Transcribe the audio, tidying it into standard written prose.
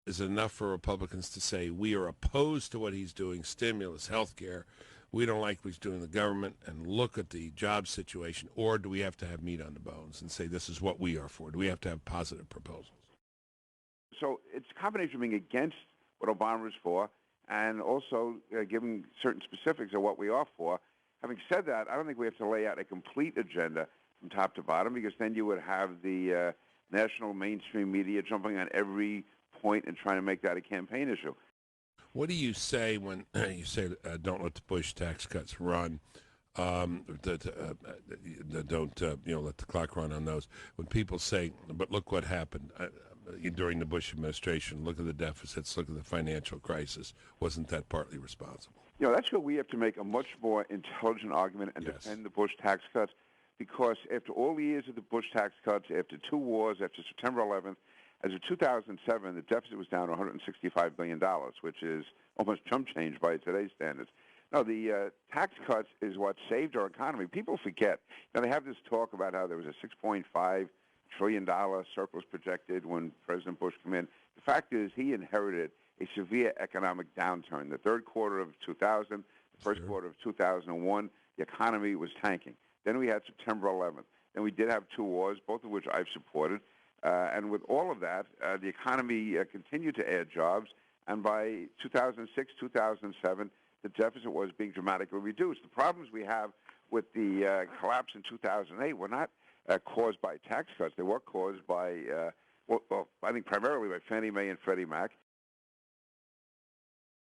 is it enough for Republicans to say we are opposed to what he's doing, stimulus, health care, we don't like what he's doing in the government, and look at the job situation, or do we have to have meat on the bones and say this is what we are for? Do we have to have positive proposals? So it's a combination of being against what Obama is for and also giving certain specifics of what we are for. Having said that, I don't think we have to lay out a complete agenda from top to bottom, because then you would have the national mainstream media jumping on every point and trying to make that a campaign issue. What do you say when you say don't let the Bush tax cuts run? Don't let the clock run on those. When people say, but look what happened during the Bush administration, look at the deficits, look at the financial crisis, wasn't that partly responsible? That's where we have to make a much more intelligent argument and defend the Bush tax cuts, because after all the years of the Bush tax cuts, after two wars, after September 11th, as of 2007, the deficit was down to $165 billion, which is almost chump change by today's standards. No, the tax cuts is what saved our economy. People forget. Now, they have this talk about how there was a $6.5 trillion surplus projected when President Bush came in. The fact is he inherited a severe economic downturn. The third quarter of 2000, the first quarter of 2001, the economy was tanking. Then we had September 11th. Then we did have two wars, both of which I've supported. And with all of that, the economy continued to add jobs. And by 2006, 2007, the deficit was being dramatically reduced. The problems we have with the collapse in 2008 were not caused by tax cuts. They were caused by, I think primarily by Fannie Mae and Freddie Mac,